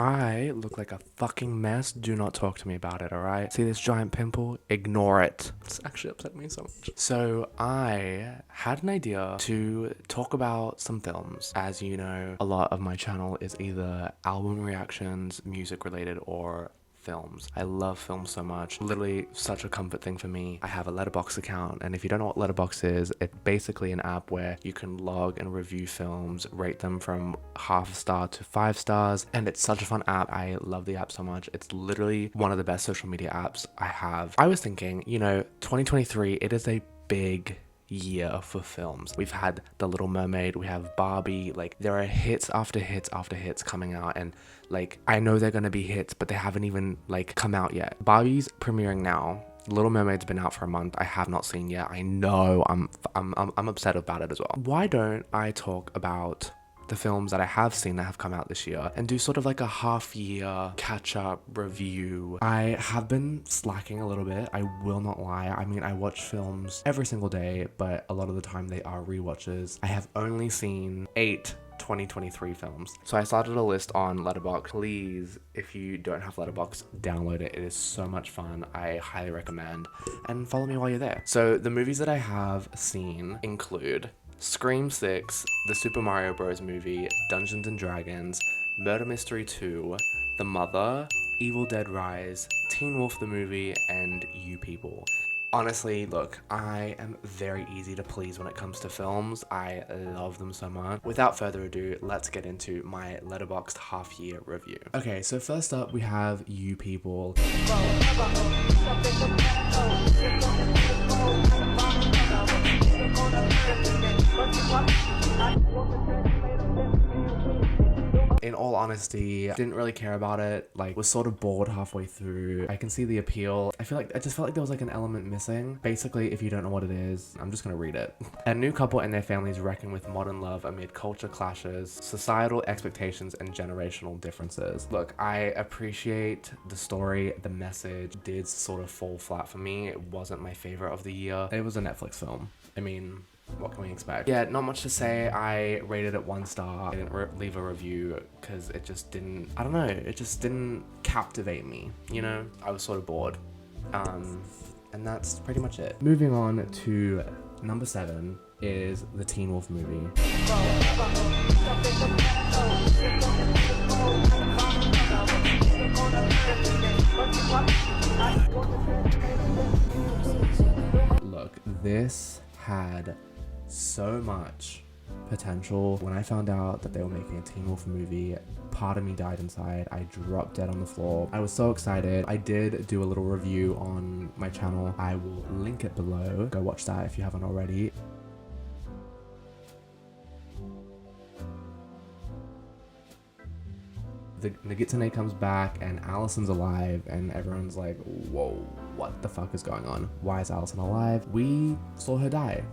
I look like a fucking mess. Do not talk to me about it, alright? See this giant pimple? Ignore it. It's actually upset me so much. So I had an idea to talk about some films. As you know, a lot of my channel is either album reactions, music related, or films. I love films so much. Literally such a comfort thing for me. I have a letterboxd account, and if you don't know what letterboxd is, it's basically an app where you can log and review films, rate them from half a star to 5 stars, and it's such a fun app. I love the app so much. It's literally one of the best social media apps I have. I was thinking, 2023, it is a big year for films. We've had The Little Mermaid, we have Barbie, like there are hits after hits after hits coming out, and like I know they're gonna be hits, but they haven't even like come out yet. Barbie's premiering now. Little Mermaid's been out for a month. I have not seen yet. I know I'm upset about it as well. Why don't I talk about the films that I have seen that have come out this year and do sort of like a half year catch up review. I have been slacking a little bit, I will not lie. I mean, I watch films every single day, but a lot of the time they are rewatches. I have only seen 8 2023 films. So I started a list on Letterboxd. Please, if you don't have Letterboxd, download it. It is so much fun. I highly recommend. And follow me while you're there. So the movies that I have seen include Scream 6, the Super Mario Bros. Movie, Dungeons and Dragons, Murder Mystery 2, The Mother, Evil Dead Rise, Teen Wolf the Movie, and You People. Honestly, look, I am very easy to please when it comes to films. I love them so much. Without further ado, let's get into my Letterboxd half-year review. Okay, so first up we have You People. In all honesty, didn't really care about it, like was sort of bored halfway through. I can see the appeal. I just felt like there was like an element missing. Basically, if you don't know what it is, I'm just gonna read it. A new couple and their families reckon with modern love amid culture clashes, societal expectations, and generational differences. Look, I appreciate the story. The message did sort of fall flat for me. It wasn't my favorite of the year. It was a Netflix film. I mean, what can we expect? Yeah, not much to say. I rated it 1 star. I didn't leave a review because it just didn't, I don't know, it just didn't captivate me, you know? I was sort of bored. And that's pretty much it. Moving on to number 7 is the Teen Wolf movie. Look, this had so much potential. When I found out that they were making a Teen Wolf movie, part of me died inside. I dropped dead on the floor. I was so excited. I did do a little review on my channel. I will link it below. Go watch that if you haven't already. The Nagitsune comes back and Allison's alive, and everyone's like, whoa, what the fuck is going on? Why is Allison alive? We saw her die.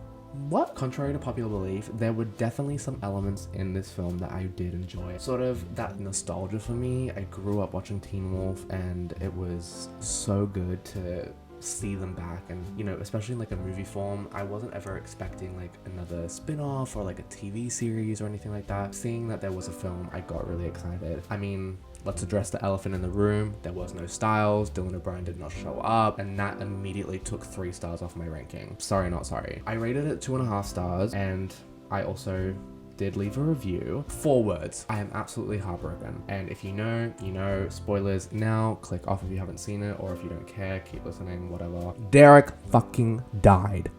What? Contrary to popular belief, there were definitely some elements in this film that I did enjoy. Sort of that nostalgia for me. I grew up watching Teen Wolf, and it was so good to see them back, and especially in like a movie form. I wasn't ever expecting like another spin-off or like a TV series or anything like that. Seeing that there was a film, I got really excited. I mean, let's address the elephant in the room. There was no Styles. Dylan O'Brien did not show up, and that immediately took 3 stars off my ranking. Sorry, not sorry. I rated it 2.5 stars, and I also did leave a review. 4 words: I am absolutely heartbroken. And if you know, you know. Spoilers now. Click off if you haven't seen it, or if you don't care, keep listening, whatever. Derek fucking died.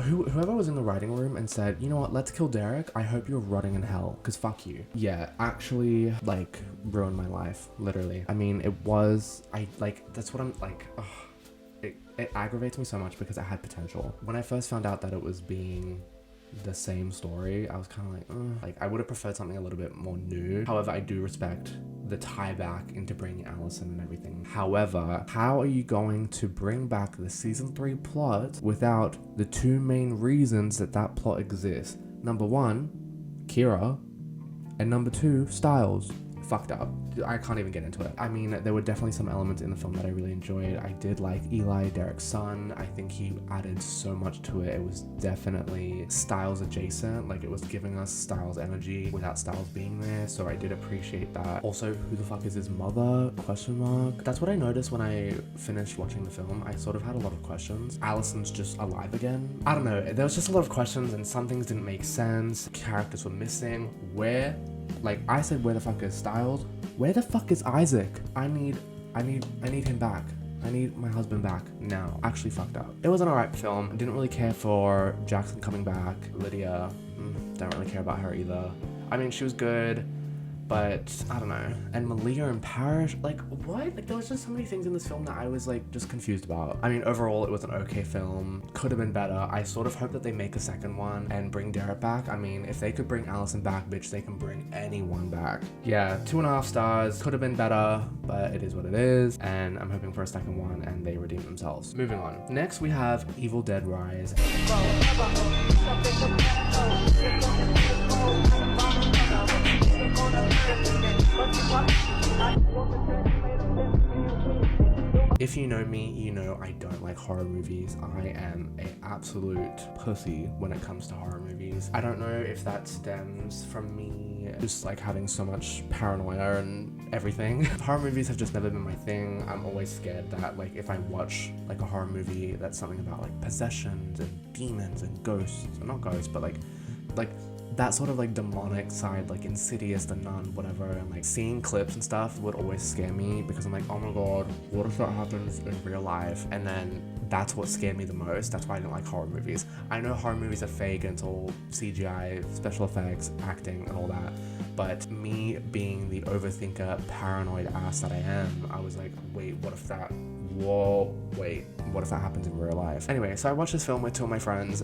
Whoever was in the writing room and said, you know what, let's kill Derek, I hope you're rotting in hell, because fuck you. Yeah, actually, like, ruined my life, literally. I mean, that's what I'm, like, ugh. It aggravates me so much because it had potential. When I first found out that it was being the same story, I was kind of like, ugh. Like, I would have preferred something a little bit more new. However, I do respect the tie back into bringing Allison and everything. However, how are you going to bring back the season 3 plot without the 2 main reasons that plot exists? Number 1, Kira, and number 2, Styles. fucked up. I can't even get into it. I mean, there were definitely some elements in the film that I really enjoyed. I did like Eli, Derek's son. I think he added so much to it. It was definitely Styles adjacent. Like, it was giving us Styles energy without Styles being there. So I did appreciate that. Also, who the fuck is his mother? Question mark. That's what I noticed when I finished watching the film. I sort of had a lot of questions. Allison's just alive again. I don't know. There was just a lot of questions and some things didn't make sense. Characters were missing. Where? Like, I said, where the fuck is Styles? Where the fuck is Isaac? I need him back. I need my husband back now. Actually fucked up. It was an alright film. Didn't really care for Jackson coming back. Lydia, don't really care about her either. I mean, she was good, but I don't know. And Malia and Parrish, like, what? Like, there was just so many things in this film that I was, like, just confused about. I mean, overall, it was an okay film. Could have been better. I sort of hope that they make a second one and bring Derek back. I mean, if they could bring Allison back, bitch, they can bring anyone back. Yeah, 2.5 stars. Could have been better, but it is what it is. And I'm hoping for a second one and they redeem themselves. Moving on. Next, we have Evil Dead Rise. If you know me, you know I don't like horror movies. I am an absolute pussy when it comes to horror movies. I don't know if that stems from me just like having so much paranoia and everything. Horror movies have just never been my thing. I'm always scared that like if I watch like a horror movie that's something about like possessions and demons and ghosts, or not ghosts, but like that sort of like demonic side, like Insidious, The Nun, whatever, and like seeing clips and stuff would always scare me because I'm like, oh my god, what if that happens in real life? And then that's what scared me the most. That's why I didn't like horror movies. I know horror movies are fake and it's all CGI, special effects, acting and all that, but me being the overthinker, paranoid ass that I am, I was like, wait, what if that happens in real life? Anyway, so I watched this film with 2 of my friends.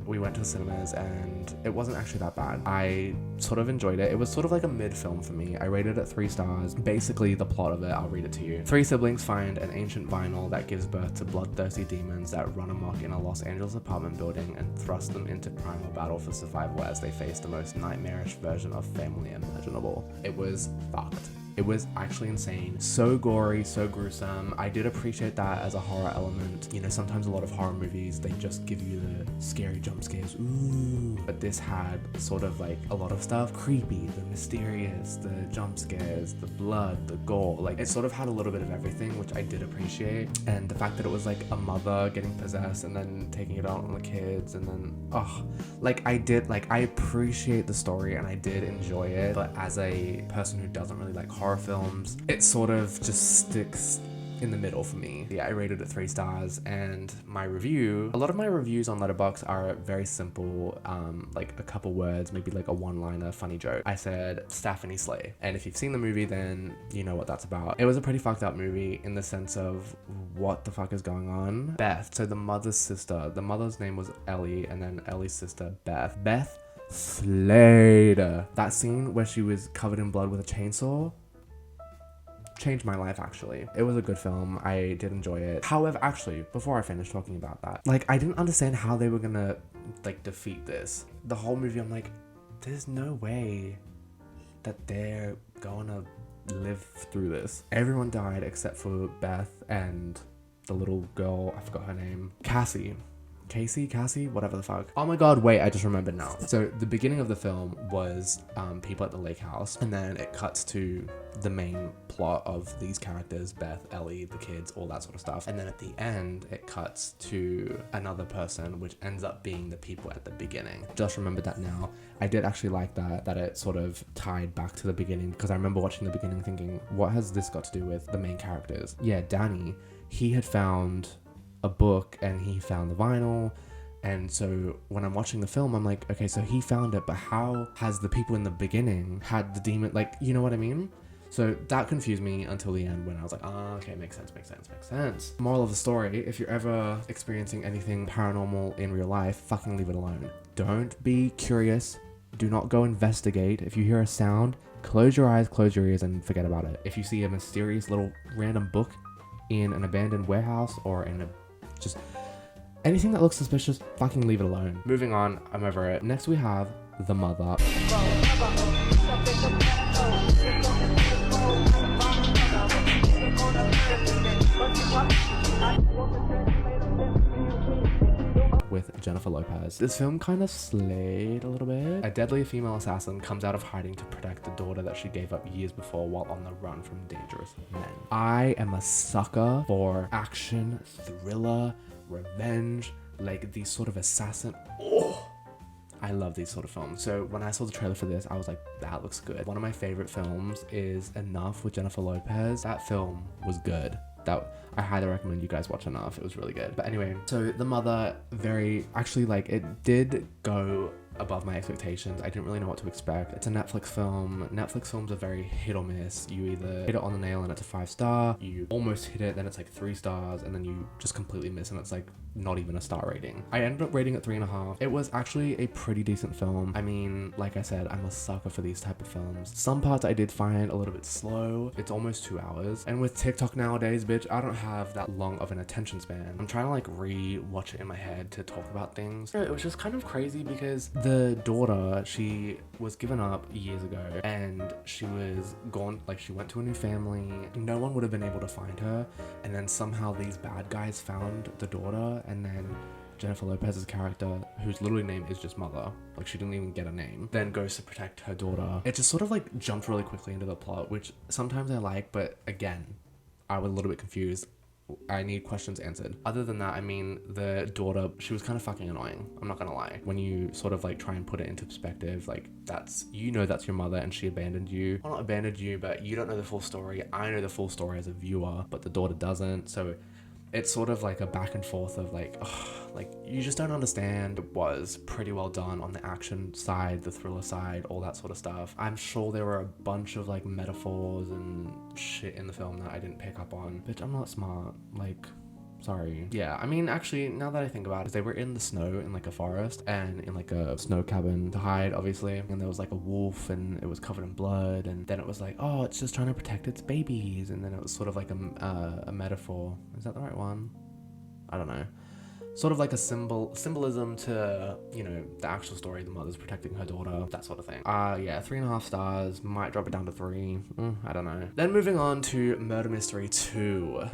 We went to the cinemas and it wasn't actually that bad. I sort of enjoyed it. It was sort of like a mid film for me. I rated it 3 stars. Basically, the plot of it, I'll read it to you. 3 siblings find an ancient vinyl that gives birth to bloodthirsty demons that run amok in a Los Angeles apartment building and thrust them into primal battle for survival as they face the most nightmarish version of family imaginable. It was fucked. It was actually insane. So gory, so gruesome. I did appreciate that as a horror element. You know, sometimes a lot of horror movies, they just give you the scary jump scares. Ooh. But this had sort of like a lot of stuff. Creepy, the mysterious, the jump scares, the blood, the gore. Like, it sort of had a little bit of everything, which I did appreciate. And the fact that it was like a mother getting possessed and then taking it out on the kids and then, I appreciate the story and I did enjoy it. But as a person who doesn't really like horror films, it sort of just sticks in the middle for me. Yeah, I rated it 3 stars, and my review, a lot of my reviews on Letterboxd are very simple, like a couple words, maybe like a one-liner funny joke. I said Stephanie Slay, and if you've seen the movie, then you know what that's about. It was a pretty fucked up movie in the sense of what the fuck is going on. Beth, so the mother's sister, the mother's name was Ellie, and then Ellie's sister Beth slayed. That scene where she was covered in blood with a chainsaw changed my life, actually. It was a good film. I did enjoy it. However, actually, before I finish talking about that, like, I didn't understand how they were gonna, like, defeat this. The whole movie, I'm like, there's no way that they're gonna live through this. Everyone died except for Beth and the little girl, I forgot her name, Cassie, whatever the fuck. Oh my god, wait, I just remembered now. So the beginning of the film was people at the lake house, and then it cuts to the main plot of these characters, Beth, Ellie, the kids, all that sort of stuff. And then at the end, it cuts to another person, which ends up being the people at the beginning. Just remembered that now. I did actually like that it sort of tied back to the beginning, because I remember watching the beginning thinking, what has this got to do with the main characters? Yeah, Danny, he had found a book and he found the vinyl, and so when I'm watching the film, I'm like, okay, so he found it, but how has the people in the beginning had the demon, like, you know what I mean? So that confused me until the end when I was like, okay, makes sense. Moral of the story, if you're ever experiencing anything paranormal in real life, fucking leave it alone. Don't be curious. Do not go investigate. If you hear a sound, close your eyes, close your ears, and forget about it. If you see a mysterious little random book in an abandoned warehouse or in a just anything that looks suspicious, fucking leave it alone. Moving on, I'm over it. Next we have The Mother. Jennifer Lopez. This film kind of slayed a little bit. A deadly female assassin comes out of hiding to protect the daughter that she gave up years before while on the run from dangerous men. I am a sucker for action, thriller, revenge, like these sort of assassin. Oh, I love these sort of films. So when I saw the trailer for this, I was like, that looks good. One of my favorite films is Enough with Jennifer Lopez. That film was good. I highly recommend you guys watch Enough. It was really good. But anyway, so the mother, it did go above my expectations. I didn't really know what to expect. It's a Netflix film. Netflix films are very hit or miss. You either hit it on the nail and it's a 5-star, you almost hit it, then it's like 3 stars, and then you just completely miss and it's like not even a star rating. I ended up rating it 3.5. It was actually a pretty decent film. I mean, like I said, I'm a sucker for these type of films. Some parts I did find a little bit slow. It's almost 2 hours. And with TikTok nowadays, bitch, I don't have that long of an attention span. I'm trying to like re-watch it in my head to talk about things. It was just kind of crazy because the daughter, she was given up years ago and she was gone, like she went to a new family. No one would have been able to find her, and then somehow these bad guys found the daughter, and then Jennifer Lopez's character, whose literally name is just Mother, like she didn't even get a name, then goes to protect her daughter. It just sort of like jumped really quickly into the plot, which sometimes I like, but again, I was a little bit confused. I need questions answered. Other than that, I mean, the daughter, she was kind of fucking annoying. I'm not gonna lie. When you sort of like try and put it into perspective, like that's your mother and she abandoned you. Well, not abandoned you, but you don't know the full story. I know the full story as a viewer, but the daughter doesn't. So it's sort of like a back and forth of like, like you just don't understand. It was pretty well done on the action side, the thriller side, all that sort of stuff. I'm sure there were a bunch of like metaphors and shit in the film that I didn't pick up on. Bitch, I'm not smart. Like, sorry. Yeah, I mean, actually, now that I think about it, they were in the snow in like a forest and in like a snow cabin to hide, obviously. And there was like a wolf and it was covered in blood. And then it was like, oh, it's just trying to protect its babies. And then it was sort of like a metaphor. Is that the right one? I don't know. Sort of like a symbolism to, you know, the actual story, the mother's protecting her daughter, that sort of thing. Yeah, 3.5 stars, might drop it down to 3. I don't know. Then moving on to Murder Mystery 2.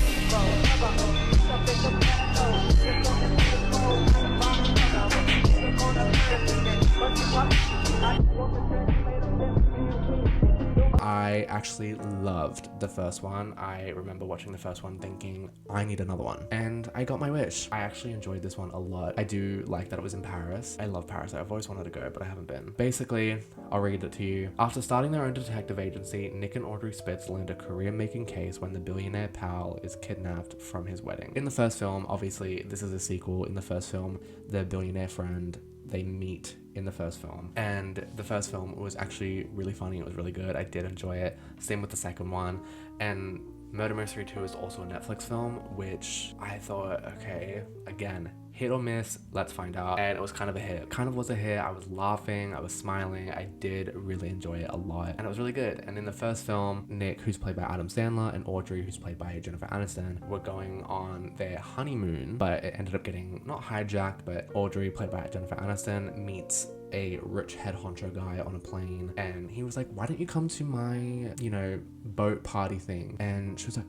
I actually loved the first one. I remember watching the first one thinking, I need another one. And I got my wish. I actually enjoyed this one a lot. I do like that it was in Paris. I love Paris. I've always wanted to go, but I haven't been. Basically, I'll read it to you. After starting their own detective agency, Nick and Audrey Spitz land a career-making case when the billionaire pal is kidnapped from his wedding. In the first film, obviously, this is a sequel. In the first film, the billionaire friend, they meet in the first film, and the first film was actually really funny. It was really good. I did enjoy it. Same with the second one. And Murder Mystery 2 is also a Netflix film, which I thought, okay, again, hit or miss, let's find out. And it was kind of a hit. Kind of was a hit. I was laughing, I was smiling. I did really enjoy it a lot, and it was really good. And in the first film, Nick, who's played by Adam Sandler, and Audrey, who's played by Jennifer Aniston, were going on their honeymoon, but it ended up getting not hijacked, but Audrey, played by Jennifer Aniston, meets a rich head honcho guy on a plane, and he was like, why don't you come to my, you know, boat party thing? And she was like,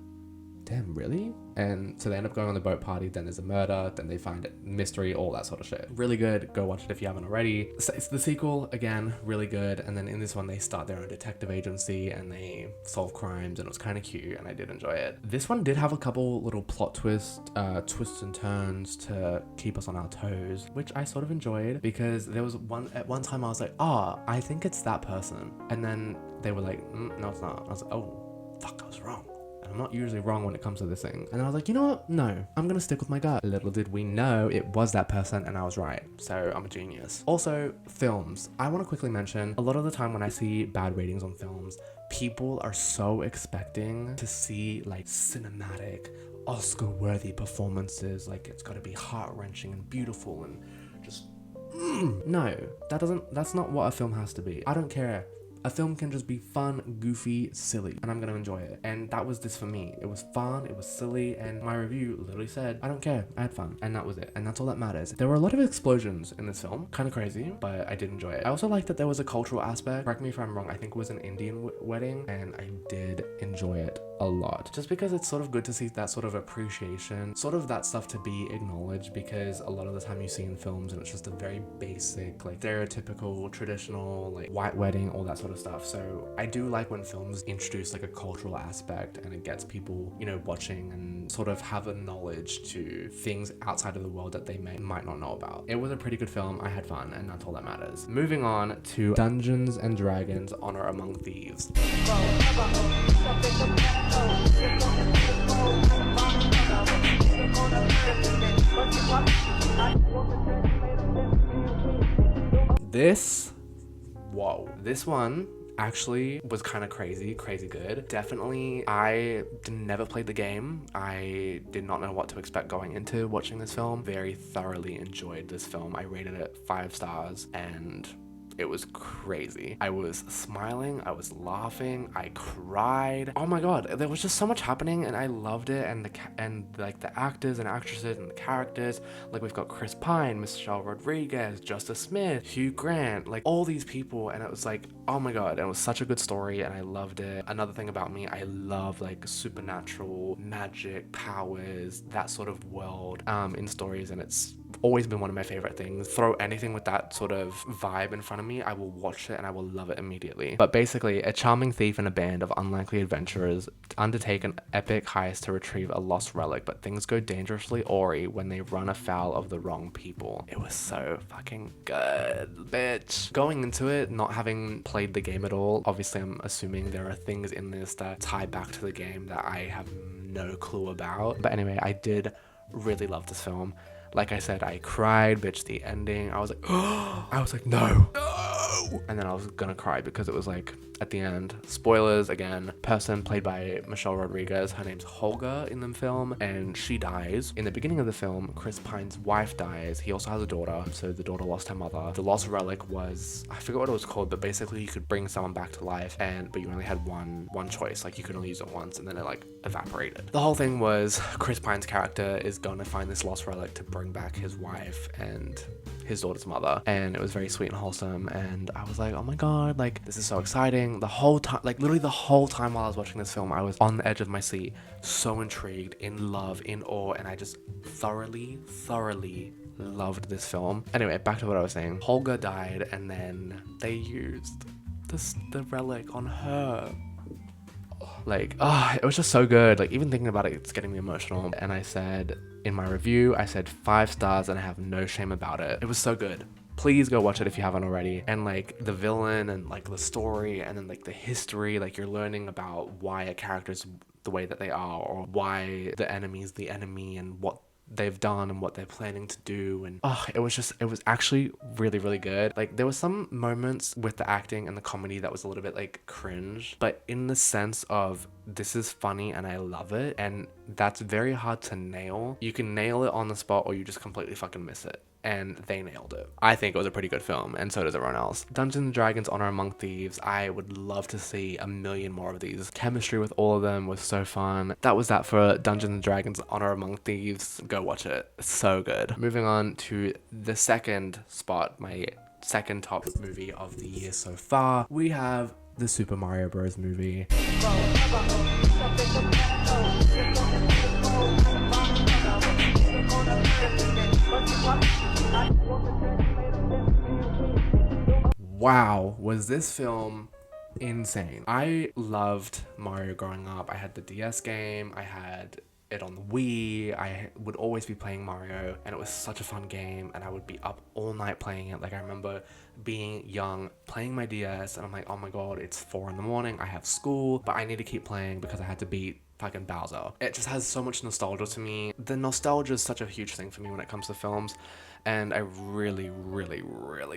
damn, really? And so they end up going on the boat party, then there's a murder, then they find it, mystery, all that sort of shit. Really good. Go watch it if you haven't already. So it's the sequel, again, really good. And then in this one, they start their own detective agency and they solve crimes, and it was kind of cute, and I did enjoy it. This one did have a couple little plot twists and turns to keep us on our toes, which I sort of enjoyed, because there was at one time I was like, I think it's that person. And then they were like, no, it's not. I was like, oh, fuck, I was wrong. And I'm not usually wrong when it comes to this thing. And I was like, you know what? No, I'm gonna stick with my gut. Little did we know it was that person, and I was right. So I'm a genius. Also, films. I want to quickly mention, a lot of the time when I see bad ratings on films, people are so expecting to see like cinematic, Oscar-worthy performances. Like it's gotta be heart-wrenching and beautiful and just... No, that's not what a film has to be. I don't care. A film can just be fun, goofy, silly, and I'm gonna enjoy it. And that was this for me. It was fun, it was silly, and my review literally said, I don't care, I had fun. And that was it. And that's all that matters. There were a lot of explosions in this film. Kind of crazy, but I did enjoy it. I also like that there was a cultural aspect. Correct me if I'm wrong, I think it was an Indian wedding, and I did enjoy it a lot. Just because it's sort of good to see that sort of appreciation, sort of that stuff to be acknowledged, because a lot of the time you see in films and it's just a very basic, like stereotypical, traditional, like white wedding, all that sort of stuff. So I do like when films introduce like a cultural aspect and it gets people, you know, watching and sort of have a knowledge to things outside of the world that they might not know about. It was a pretty good film. I had fun, and that's all that matters. Moving on to Dungeons and Dragons: Honor Among Thieves. This one actually was kind of crazy good. Definitely, I never played the game. I did not know what to expect going into watching this film. Very thoroughly enjoyed this film. I rated it 5 stars, and it was crazy. I was smiling, I was laughing, I cried. Oh my god, there was just so much happening, and I loved it. And the actors and actresses and the characters, like we've got Chris Pine, Michelle Rodriguez, Justice Smith, Hugh Grant, like all these people, and it was like, oh my god, it was such a good story, and I loved it. Another thing about me, I love like supernatural magic powers, that sort of world in stories, and it's always been one of my favorite things. Throw anything with that sort of vibe in front of me, I will watch it and I will love it immediately. But basically, a charming thief and a band of unlikely adventurers undertake an epic heist to retrieve a lost relic, but things go dangerously awry when they run afoul of the wrong people. It was so fucking good, bitch. Going into it, not having played the game at all, obviously I'm assuming there are things in this that tie back to the game that I have no clue about. But anyway, I did really love this film. Like I said, I cried, bitch, the ending. I was like, oh, I was like, no. And then I was gonna cry because it was like, at the end, spoilers again, person played by Michelle Rodriguez, her name's Holga in the film, and she dies. In the beginning of the film, Chris Pine's wife dies. He also has a daughter, so the daughter lost her mother. The lost relic was, I forget what it was called, but basically you could bring someone back to life, but you only had one choice, like you could only use it once, and then it like evaporated. The whole thing was Chris Pine's character is gonna find this lost relic to bring back his wife and his daughter's mother, and it was very sweet and wholesome, and I was like, oh my god, like this is so exciting. The whole time, like literally the whole time while I was watching this film, I was on the edge of my seat, so intrigued, in love, in awe, and I just thoroughly loved this film. Anyway, back to what I was saying. Holga died, and then they used the relic on her. Like, it was just so good. Like, even thinking about it, it's getting me emotional. And I said in my review, I said 5 stars, and I have no shame about it. It was so good. Please go watch it if you haven't already. And like the villain and like the story and then like the history, like you're learning about why a character's the way that they are, or why the enemy's the enemy, and what they've done and what they're planning to do. And it was actually really good. Like there were some moments with the acting and the comedy that was a little bit like cringe, but in the sense of this is funny and I love it, and that's very hard to nail. You can nail it on the spot, or you just completely fucking miss it. And they nailed it. I think it was a pretty good film, and so does everyone else. Dungeons & Dragons: Honor Among Thieves, I would love to see a million more of these. Chemistry with all of them was so fun. That was that for Dungeons & Dragons: Honor Among Thieves. Go watch it. It's so good. Moving on to the second spot, my second top movie of the year so far, we have the Super Mario Bros. Movie. Wow, was this film insane. I loved Mario growing up. I had the DS game, I had it on the Wii, I would always be playing Mario, and it was such a fun game, and I would be up all night playing it. Like, I remember being young, playing my DS, and I'm like, oh my god, it's 4 in the morning, I have school, but I need to keep playing because I had to beat fucking Bowser. It just has so much nostalgia to me. The nostalgia is such a huge thing for me when it comes to films, and I really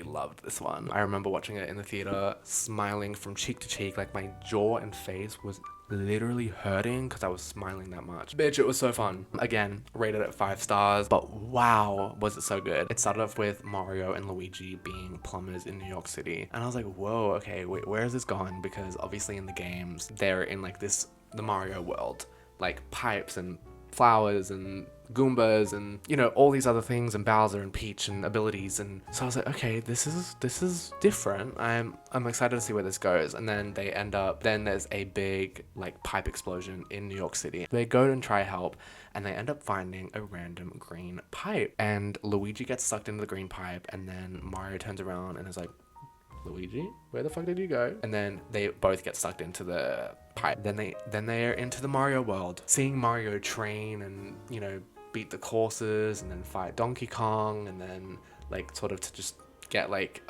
loved this one. I remember watching it in the theater, smiling from cheek to cheek, like my jaw and face was literally hurting because I was smiling that much. Bitch, it was so fun. Again, rated at 5 stars, but wow, was it so good. It started off with Mario and Luigi being plumbers in New York City. And I was like, whoa, okay, wait, where is this going? Because obviously in the games, they're in like the Mario world, like pipes and flowers and Goombas and, you know, all these other things, and Bowser and Peach and abilities. And so I was like, okay, this is different. I'm excited to see where this goes. And then then there's a big like pipe explosion in New York City. They go and try help, and they end up finding a random green pipe, and Luigi gets sucked into the green pipe, and then Mario turns around and is like, Luigi, where the fuck did you go? And then they both get sucked into the pipe. Then they are into the Mario world, seeing Mario train and, you know, beat the courses and then fight Donkey Kong, and then like sort of to just get like,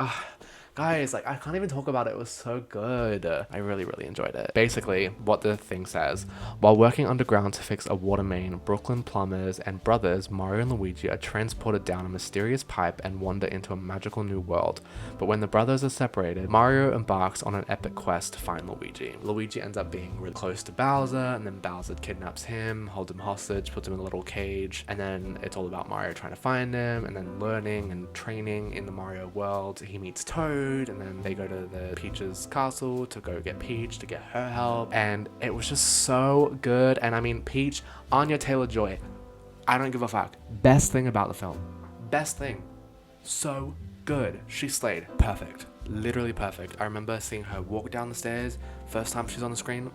guys, like I can't even talk about it. It was so good. I really enjoyed it. Basically, what the thing says: while working underground to fix a water main, Brooklyn plumbers and brothers Mario and Luigi are transported down a mysterious pipe and wander into a magical new world. But when the brothers are separated, Mario embarks on an epic quest to find Luigi. Luigi ends up being really close to Bowser, and then Bowser kidnaps him, holds him hostage, puts him in a little cage, and then it's all about Mario trying to find him, and then learning and training in the Mario world. He meets Toad, and then they go to the Peach's castle to go get Peach to get her help, and it was just so good. And I mean, Peach, Anya Taylor-Joy, I don't give a fuck. Best thing about the film. Best thing. So good. She slayed. Perfect. Literally perfect. I remember seeing her walk down the stairs. First time she's on the screen,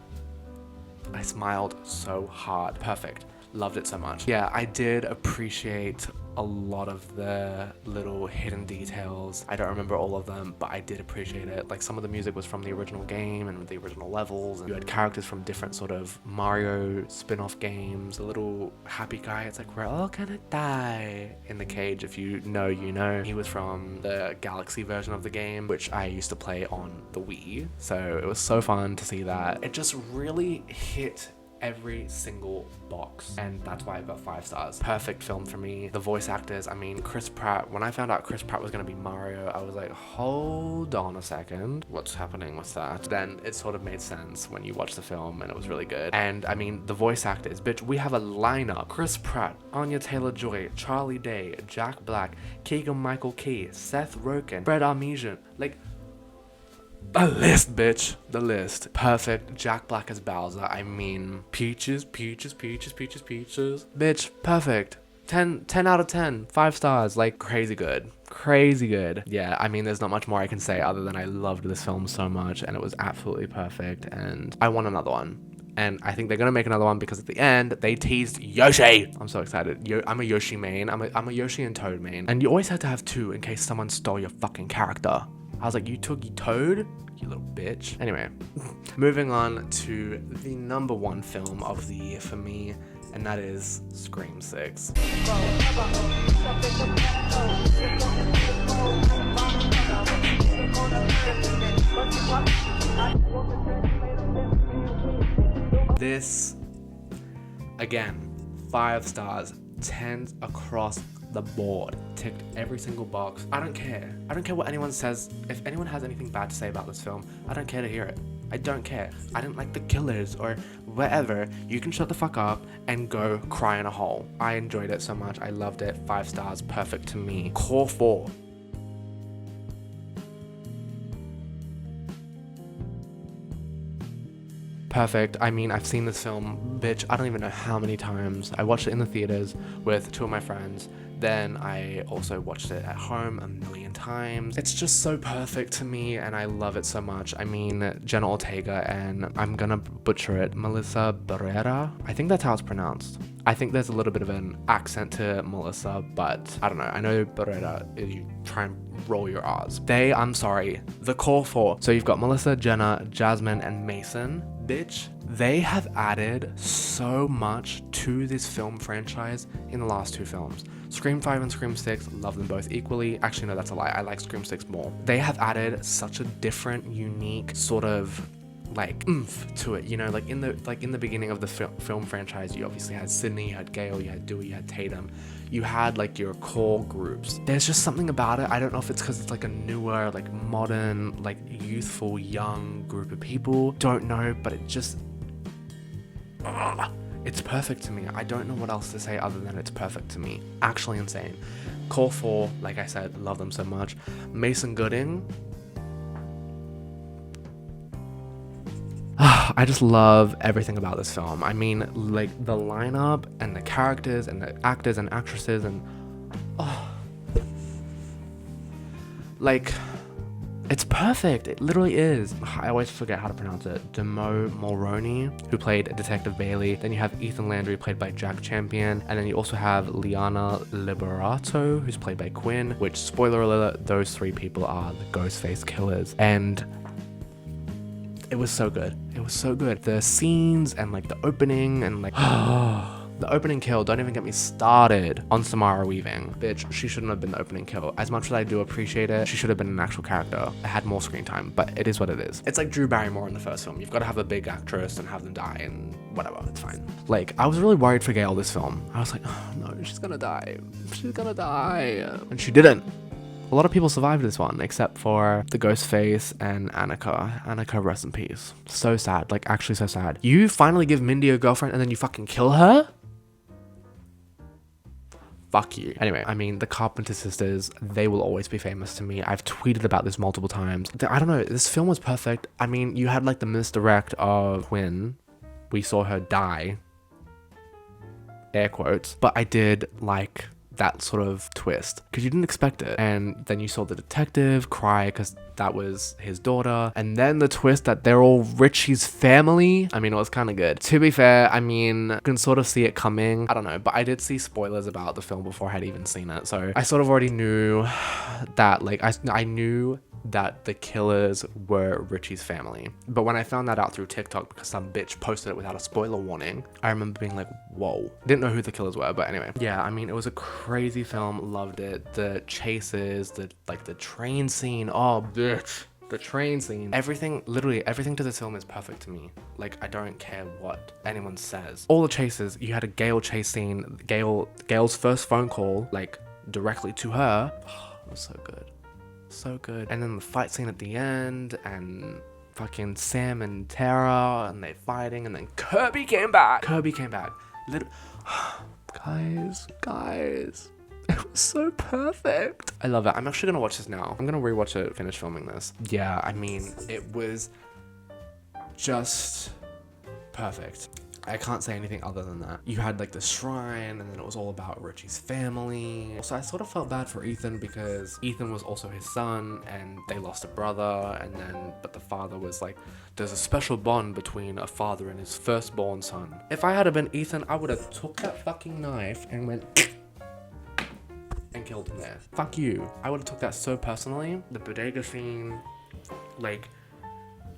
I smiled so hard. Perfect. Loved it so much. Yeah, I did appreciate a lot of the little hidden details. I don't remember all of them, but I did appreciate it. Like, some of the music was from the original game and the original levels, and you had characters from different sort of Mario spin-off games. The little happy guy, it's like, we're all gonna die in the cage. If you know, you know. He was from the Galaxy version of the game, which I used to play on the Wii, so it was so fun to see that. It just really hit every single box, and that's why I got 5 stars. Perfect film for me. The voice actors, I mean, Chris Pratt, when I found out Chris Pratt was gonna be Mario, I was like, hold on a second, what's happening with that? Then it sort of made sense when you watch the film, and it was really good. And I mean, the voice actors, bitch, we have a lineup: Chris Pratt, Anya Taylor-Joy, Charlie Day, Jack Black, Keegan-Michael Key, Seth Rogen, Fred Armisen, like, the list, bitch. The list. Perfect. Jack Black as Bowser. I mean, peaches. Bitch, perfect. 10 out of 10. 5 stars. Like, crazy good. Crazy good. Yeah, I mean, there's not much more I can say other than I loved this film so much, and it was absolutely perfect, and I want another one. And I think they're gonna make another one because at the end they teased Yoshi. I'm so excited. I'm a Yoshi main. I'm a Yoshi and Toad main. And you always had to have 2 in case someone stole your fucking character. I was like, you took your Toad? You little bitch. Anyway, moving on to the number 1 film of the year for me, and that is Scream 6. This, again, 5 stars, 10s across the board. Ticked every single box. I don't care. I don't care what anyone says. If anyone has anything bad to say about this film, I don't care to hear it. I don't care. I didn't like the killers or whatever. You can shut the fuck up and go cry in a hole. I enjoyed it so much. I loved it. 5 stars. Perfect to me. Core 4. Perfect. I mean, I've seen this film, bitch, I don't even know how many times. I watched it in the theaters with 2 of my friends. Then I also watched it at home a million times. It's just so perfect to me, and I love it so much. I mean, Jenna Ortega and, I'm gonna butcher it, Melissa Barrera? I think that's how it's pronounced. I think there's a little bit of an accent to Melissa, but I don't know. I know Barrera, you try and roll your R's. The core 4. So you've got Melissa, Jenna, Jasmine, and Mason. Bitch, they have added so much to this film franchise in the last 2 films. Scream 5 and Scream 6, love them both equally. Actually, no, that's a lie. I like Scream 6 more. They have added such a different, unique sort of like oomph to it, you know, like in the beginning of the film franchise, you obviously had Sydney, you had Gale, you had Dewey, you had Tatum, you had like your core groups. There's just something about it. I don't know if it's because it's like a newer, like modern, like youthful, young group of people, don't know, but it just It's perfect to me. I don't know what else to say other than it's perfect to me. Actually insane. Core 4, like I said, love them so much. Mason Gooding. I just love everything about this film. I mean, like, the lineup and the characters and the actors and actresses and... like... it's perfect. It literally is. I always forget how to pronounce it. Demo Mulroney, who played Detective Bailey. Then you have Ethan Landry, played by Jack Champion. And then you also have Liana Liberato, who's played by Quinn, which, spoiler alert, those three people are the Ghostface killers. And it was so good. It was so good. The scenes and like the opening and like... the opening kill, don't even get me started on Samara Weaving. Bitch, she shouldn't have been the opening kill. As much as I do appreciate it, she should have been an actual character. It had more screen time, but it is what it is. It's like Drew Barrymore in the first film. You've got to have a big actress and have them die and whatever, it's fine. Like, I was really worried for Gail this film. I was like, oh no, she's gonna die. She's gonna die. And she didn't. A lot of people survived this one, except for the Ghostface and Annika. Annika, rest in peace. So sad, like actually so sad. You finally give Mindy a girlfriend and then you fucking kill her? Fuck you. Anyway, I mean, the Carpenter sisters, they will always be famous to me. I've tweeted about this multiple times. I don't know, this film was perfect. I mean, you had like the misdirect of when we saw her die, air quotes, but I did like that sort of twist because you didn't expect it. And then you saw the detective cry because that was his daughter, and then the twist that they're all Richie's family. I mean, it was kind of good. To be fair, I mean, you can sort of see it coming. I don't know, but I did see spoilers about the film before I had even seen it, so I sort of already knew that, like, I knew that the killers were Richie's family. But when I found that out through TikTok because some bitch posted it without a spoiler warning, I remember being like, whoa. Didn't know who the killers were, but anyway. Yeah, I mean, it was a crazy film. Loved it. The chases, the train scene. Oh, bitch. The train scene. Everything, literally everything to this film is perfect to me. Like, I don't care what anyone says. All the chases, you had a Gale chase scene. Gale's first phone call, like, directly to her. Oh, it was so good. So good. And then the fight scene at the end, and fucking Sam and Tara, and they fighting, and then Kirby came back. Guys, it was so perfect. I love it. I'm actually gonna watch this now. I'm gonna rewatch it, finish filming this. Yeah, I mean, it was just perfect. I can't say anything other than that. You had like the shrine, and then it was all about Richie's family. So I sort of felt bad for Ethan because Ethan was also his son, and they lost a brother, and then, but the father was like, there's a special bond between a father and his firstborn son. If I had been Ethan, I would have took that fucking knife and went and killed him there. Fuck you. I would have took that so personally. The bodega scene, like,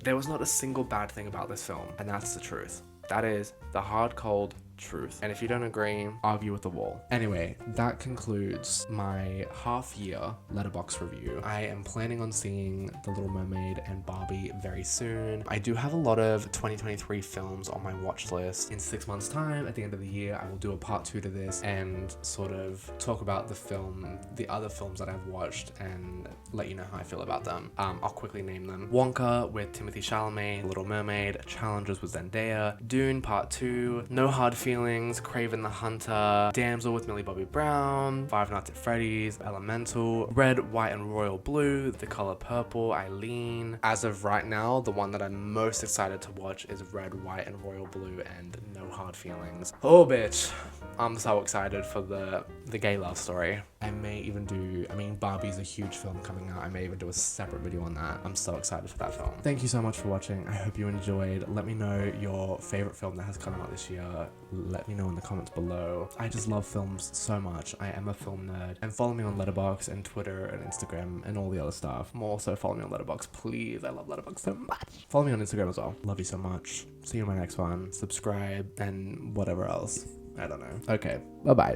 there was not a single bad thing about this film, and that's the truth. That is the hard, cold truth. And if you don't agree, argue with the wall. Anyway, that concludes my half-year letterboxd review. I am planning on seeing The Little Mermaid and Barbie very soon. I do have a lot of 2023 films on my watch list. In 6 months' time, at the end of the year, I will do a part 2 to this and sort of talk about the other films that I've watched, and let you know how I feel about them. I'll quickly name them. Wonka with Timothée Chalamet, Little Mermaid, Challengers with Zendaya, Dune Part 2, No Hard Feelings, Craven the Hunter, Damsel with Millie Bobby Brown, Five Nights at Freddy's, Elemental, Red, White and Royal Blue, The Color Purple, Eileen. As of right now, the one that I'm most excited to watch is Red, White and Royal Blue and No Hard Feelings. Oh bitch, I'm so excited for the gay love story. I may even do, I mean, Barbie's a huge film coming out. I may even do a separate video on that. I'm so excited for that film. Thank you so much for watching. I hope you enjoyed. Let me know your favorite film that has come out this year. Let me know in the comments below. I just love films so much. I am a film nerd. And follow me on Letterboxd and Twitter and Instagram and all the other stuff. More so, follow me on Letterboxd, please. I love Letterboxd so much. Follow me on Instagram as well. Love you so much. See you in my next one. Subscribe and whatever else. I don't know. Okay, bye-bye.